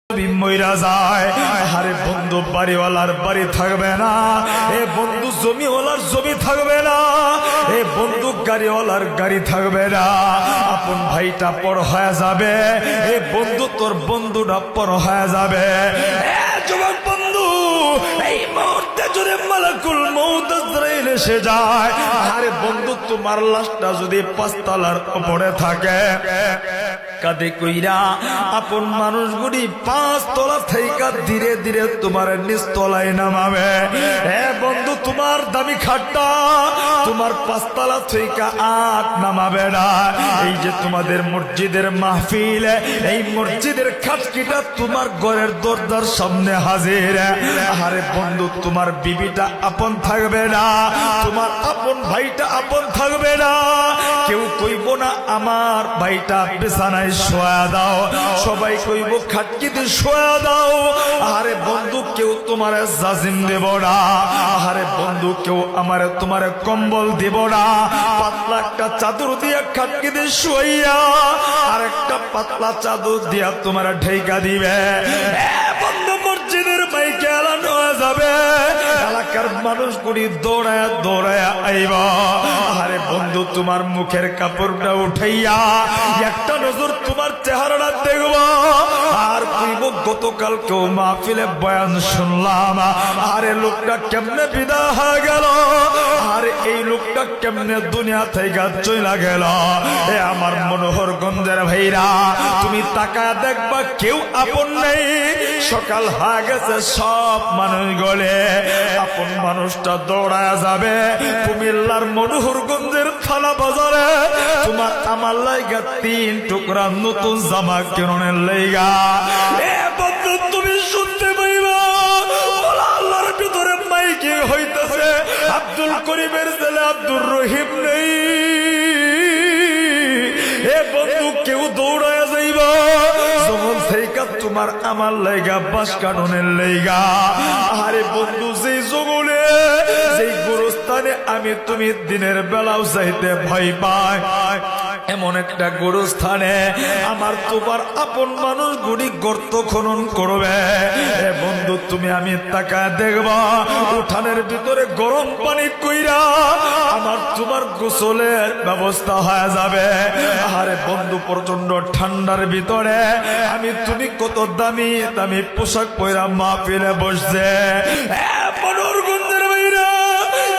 মইরা যায়। আরে বন্ধু বাড়িওয়ালার বাড়ি থাকবে না, এ বন্ধু জমিওয়ালার জমি থাকবে না, এ বন্ধু গাড়িওয়ালার গাড়ি থাকবে না। আপন ভাইটা পর হয়ে যাবে, এ বন্ধু তোর বন্ধুটা পর হয়ে যাবে। যুবক বন্ধু, এই মুহূর্তে যদি মালাকুল মউত আজরাইল এসে যায়, আরে বন্ধু তোমার লাশটা যদি ৫ তলার উপরে থাকে, কাঁধে কইরা আপন মানুষগুলি ৫ তলা থেকে ধীরে ধীরে তোমার নিচ তলায় নামাবে। বন্ধু তোমার দামি খাটটা তোমার ৫ তলা থেকে ৮ নামাবে না। এই যে তোমাদের মসজিদের মাহফিল, এই মসজিদের খাটকিটা তোমার ঘরের দরজার সামনে হাজির। আরে বন্ধু তোমার বিবিটা আপন থাকবে না, তোমার আপন ভাইটা আপন থাকবে না। কেউ কইব না আমার ভাইটা বিছানায় শোয়া দাও, সবাই কইব খাটকিতে শোয়া দাও। আরে বন্ধু কেউ তোমার জাজিম দেব না, আরে বন্ধু কেউ আমারে তোমার কম্বল দেব না। পাতলা একটা চাদর দিয়া খাটকিতে শুইয়া আর একটা পাতলা চাদর দিয়া তোমার ঢেকা দিবে। বন্ধু মসজিদের মাইকে এলানো হয়ে যাবে, এলাকার মানুষগুলি দৌড়ায় দৌড়ায় আইবা। আরে বন্ধু তোমার মুখের কাপড়টা উঠাইয়া একটা নজর তোমার চেহারাটা দেখবা, আর কইব গতকাল কেউ মাহফিলে বয়ান শুনলাম, আরে লোকটা কেমনে বিদায় হয়ে গেল, আর এই লোকটা কেমনে দুনিয়া থেকে চইলা গেল। এ আমার মনোহরগঞ্জের ভাইরা, তুমি তাকায় দেখবা কেউ আপন নেই। সকাল হয়ে গেছে, সব মানুষ গলে আপন মানুষটা দৌড়ায় যাবে কুমিল্লার মনোহরগঞ্জের থানা বাজারে তোমার আমার লাইগা ৩ টুকরা নতুন জামা কিনের লাইগা। বন্ধু তুমি শুনতে পাইবা আল্লাহর ভিতরে মাইকে হইতেছে আব্দুল করিমের ছেলে আব্দুর রহিম নেই। এ বন্ধু কেউ দৌড়ায় যাইবা যখন থেকে তোমার আমার লাইগা বাস কাটনের লাইগা। আরে বন্ধু যেই জঙ্গলে যেই গোরস্থানে আমি তুমি দিনের বেলাও যাইতে ভয় পাই, এমন একটা গোরস্থানে আমার তোমার আপন মানুষ গুড়ি গর্ত খনন করবে। বন্ধু তুমি আমি তাকায় দেখবা উঠানের ভিতরে গরম পানি কইরা আমার তোমার গোসলের ব্যবস্থা হয়ে যাবে। আরে বন্ধু প্রচন্ড ঠান্ডার ভিতরে আমি তুমি কত দামি দামি পোশাক পরা মাহফিলে বসছে মনোহরগঞ্জের ভাইরা।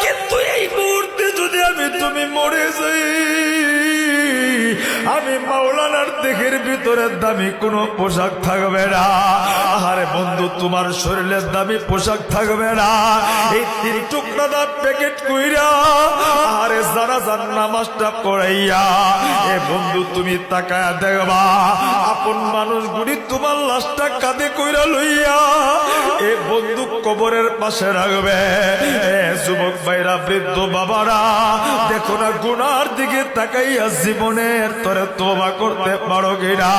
কিন্তু এই মুহূর্তে যদি আমি তুমি মরে যাই, আমি মাওলানার দেহের ভিতরে দামি কোনো পোশাক থাকবে না। আরে বন্ধু তোমার শরীরের দামি পোশাক থাকবে না। এই ৩ টুকরা দা প্যাকেট কইরা আরে জানাজার নামাজটা পড়াইয়া এ বন্ধু তুমি তাকায়া দেখবা আপন মানুষগুলি তোমার লাশটা কাঁধে কইরা লইয়া এ বন্ধু কবরের পাশে রাখবে। যুবক ভাইরা, বৃদ্ধ বাবারা, দেখো না গুনার দিকে তাকাইয়া জীবনের তরে তওবা করতে পারো কিনা।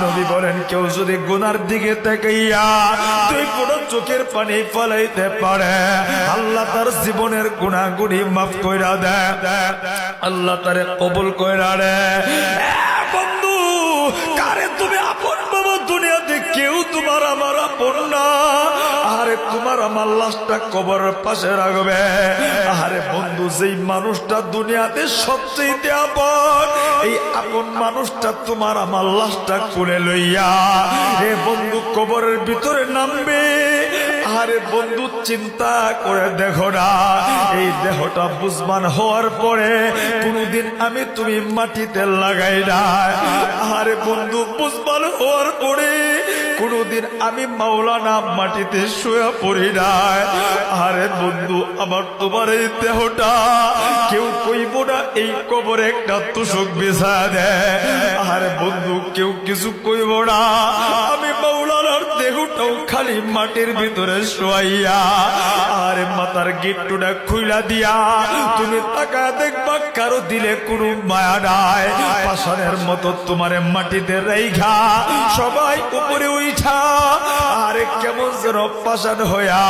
নবী বলেন কেউ যদি গুনার দিকে তাকাইয়া 2 ফোঁটা চোখের পানি ফলাইতে পারে, আল্লাহ তার জীবনের গুনাহগুলি মাফ কইরা দেয়, আল্লাহ তারে কবুল কইরা দেয়। বন্ধু কারে তুমি আপন বাবা, দুনিয়াতে কেউ তোমার আমার আপন না। আরে তোমার আমার লাশটা কবরের পাশে রাখবে। আরে বন্ধু যেই মানুষটা দুনিয়াতে সবচেয়ে আপন, এই আপন মানুষটা তোমার আমার লাশটা খুলে লইয়া এ বন্ধু কবরের ভিতরে নামবে। আরে বন্ধু চিন্তা করে দেখো না, এই দেহটা বুঝবান হওয়ার পরে কোনদিন আমি তুমি মাটিতে লাগাই না। আরে বন্ধু বুঝবান হওয়ার পরে কোনদিন আমি মাওলানা মাটিতে শুয়ে পড়ি নাই। আরে বন্ধু আমার তোমার এই দেহটা কেউ কইব না এই কবরে একটা তুষক বিছা দেয়। আরে বন্ধু কেউ কিছু কইব না, আমি মাওলানার দেহটাও খালি মাটির ভিতরে শোয়াইয়া আরে মাথার গিট্টুটা খুইলা দিয়া তুমি তাকা দেখবা কারো দিলে কোনো মায়া নাই। পাষাণের মতো তোমারে মাটিতে রাইখা সবাই উপরে উঠা আরে কেমন যেন পাষাণ হইয়া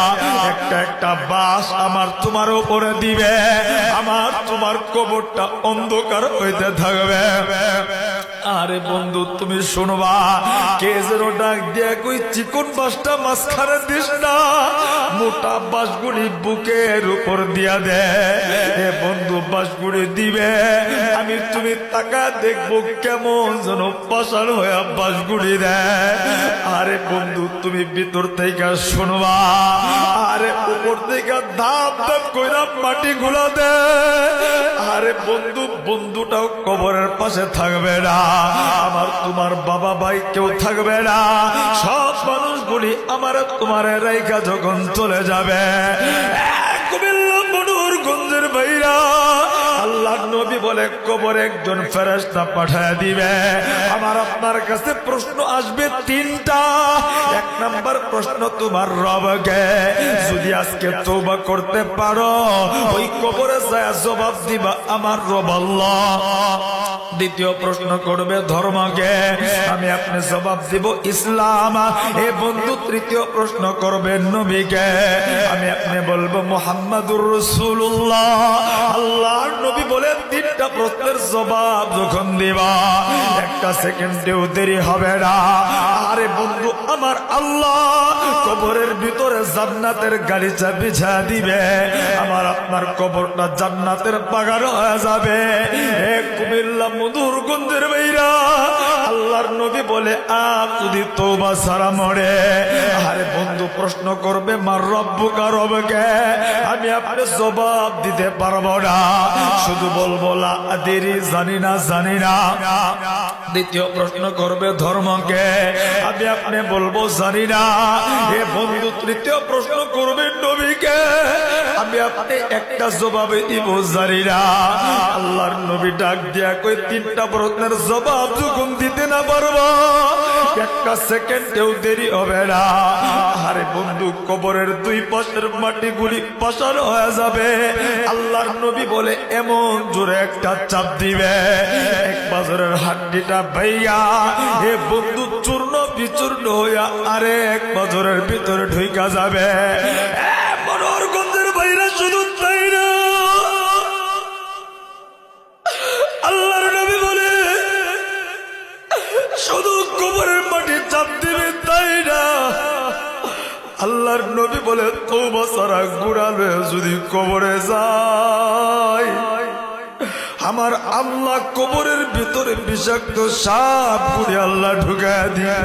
একটা একটা বাস আমার তোমার উপরে দিবে, আমার তোমার কবরটা অন্ধকার হইতে থাকবে। আরে বন্ধু তুমি শুনবা, কে যেন ডাক দিয়া কই চিকন বাসটা মাঝখানে দিস না, মোটা বাসগুলি বুকের উপর দিয়া দে। এ বন্ধু বাসগুলি দিবে, আমি তুমি টাকা দেখবো কেমন যেন পাশার হয়ে বাসগুলি দেয়। আরে বন্ধু তুমি ভিতর থেকে শুনবা, আরে উপর থেকে ধাপ ধাপ কইরা মাটি গুলা দে। আরে বন্ধু বন্ধুটাও কবরের পাশে থাকবে না, আমার তোমার বাবা ভাই কেউ থাকবে না, সব মানুষগুলি আমার তোমার রাইখা যখন চলে যাবে। কুমিল্লা মনোহরগঞ্জের ভাইরা, আল্লাহ নবী বলে কবরে একজন ফেরেশতা পাঠায় দিবে। আমার আপনার কাছে প্রশ্ন আসবে তিনটা। এক নাম্বার প্রশ্ন তোমার রবকে যদি আজকে তওবা করতে পারো, ওই কবরে যায় জবাব দিবা আমার রব আল্লাহ। দ্বিতীয় প্রশ্ন করবে ধর্মকে, আমি আপনি জবাব দিব ইসলাম। এ বন্ধু তৃতীয় প্রশ্ন করবে নবীকে, আমি আপনি বলবো মুহাম্মাদুর রাসূলুল্লাহ। আল্লাহর নবী বলে তিনটা প্রশ্নের জবাব যখন দিবা, একটা সেকেন্ডেও দেরি হবে না। আরে বন্ধু আমার আল্লাহ কবরের ভিতরে জান্নাতের গালিচা বিছা দিবে, আমার আপনার কবরটা জান্নাতের বাগান হয়ে যাবে। এ কুমিল্লা মধুরগঞ্জের ভাইরা, আল্লাহর নবী বলে যদি তওবা ছাড়া মরে, আরে বন্ধু প্রশ্ন করবে মার রব্বুকা রবকে, আমি আপনি জবাব দিতে পারবো না, শুধু বলবো লা আদরি, জানি না জানি না। দ্বিতীয় প্রশ্ন করবে ধর্মকে, আমি আপনি বলবো জানি না। এ বন্ধু তৃতীয় প্রশ্ন করবে নবীকে, আমি আপনি একটা জবাবে দিব জানি না। আল্লাহর নবী ডাক দিয়া কই তিনটা প্রশ্নের জবাব যখন দিতে না পারবো, একটা সেকেন্ডেও দেরি হবে না। আরে বন্ধু কবরের দুই পাশের মাটিগুলি পাশার হয়ে যাবে। আল্লাহর নবী বলে এমন জোরে একটা চাপ দিবে, এক বাজারের হাড্ডিটা ভাইয়া এ বন্ধু চূর্ণ বিচূর্ণ হইয়া আরে এক বাজারের ভিতরে ঢুকা যাবে। মনোহরগঞ্জের বাইরে শুধু তাই না, আল্লাহর নবী বলে শুধু কবরের মাটি চাপ দিবে তাই না, আল্লাহর নবী বলে তওবা ছাড়া গুড়ালে যদি কবরে যায়, আমার আল্লাহ কবরের ভিতরে বিষাক্ত সাপ গুলি আল্লাহ ঢুকায় দিয়ে।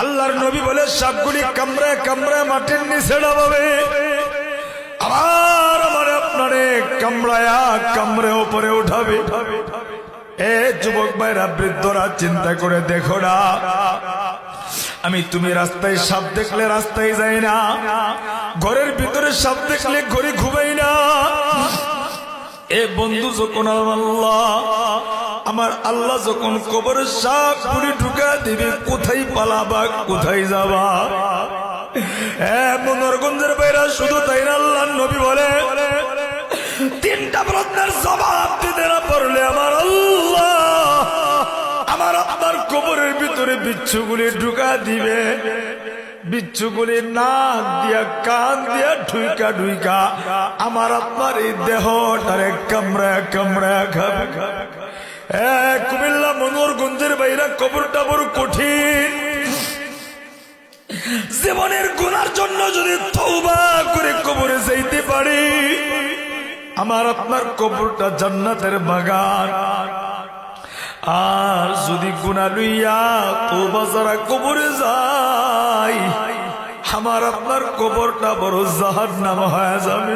আল্লাহর নবী বলে সাপগুলি কামড়ায় কামড়ায় মাটির নিচে নামাবে, আবার আমার আপনারে কামড়ায়া কামড়ে উপরে উঠাবে। এ যুবক ভাইরা বৃদ্ধরা চিন্তা করে দেখো না, আমি তুমি রাস্তায় সাপ দেখলে রাস্তায় যাই না, ঘরের ভিতরে সাপ দেখলে ঘরে ঘুমাই না। এ বন্ধু যখন আমার আল্লাহ যখন কবরের সাপ গুলি ঢুকা দিবে, কোথায় পালাবা কোথায় যাবা? মনোহরগঞ্জের বাইরা শুধু তাই না, আল্লাহ নবী বলে তিনটা প্রশ্নের জবাব দিতে না পারলে আমার আল্লাহ আমার আপনার কবরের ভিতরে বিচ্ছুগুলি ঢুকা দিবে। বিচ্ছুগুলি নাক দিয়া কান দিয়া ঢুইকা ঢুইকা আমার আপনার এই দেহটারে কামড়া কামড়া খাবে। কুমিল্লা মনোহরগঞ্জের বাইরা কবরটা বড় কঠিন। জীবনের গুনার জন্য যদি তওবা করে কবরে যাইতে পারি, আমার আপনার কবরটা জান্নাতের বাগান। আর যদি গুনাহ লইয়া তওবা ছাড়া কবরে যাই, আমার আপনার কবরটা বড় জাহান্নাম হয়ে যাবে।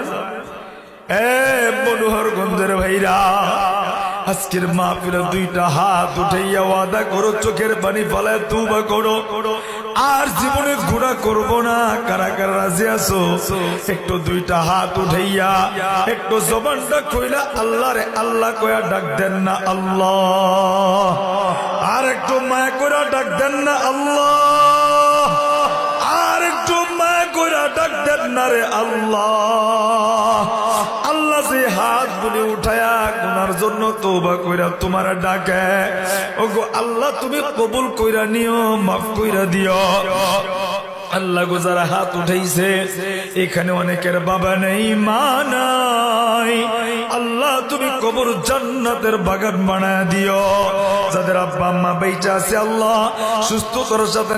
মনোহরগঞ্জের ভাইরা, আজকের মাহফিলে দুইটা হাত উঠাইয়া ওয়াদা করো, চোখের পানি ফেলায় তওবা করো, আর জীবনে গুনাহ করব না। কারা কারা রাজি আছো? একটু দুইটা হাত উঠাইয়া একটু জবানটা কইলা আল্লাহ রে আল্লাহ কইয়া ডাক দেন না আল্লাহ, আর একটু মায়া কইরা ডাক দেন না আল্লাহ, আর একটু মায়া কইরা ডাক দেন না রে আল্লাহ। আল্লাহ যে হাত গুলি উঠায়া গুনার জন্য তওবা কইরা তোমার ডাকে, ওগো আল্লাহ তুমি কবুল কইরা নিও, মাফ কইরা দিও। আল্লাহ গো যারা হাত উঠাইছে এখানে অনেকের বাবা নেই, মা নাই, আল্লাহ তুমি কবর জান্নাতের বাগান বানায় দিও। যাদের আব্বা আম্মা বেঁচে আছে আল্লাহ সুস্থতার সাথে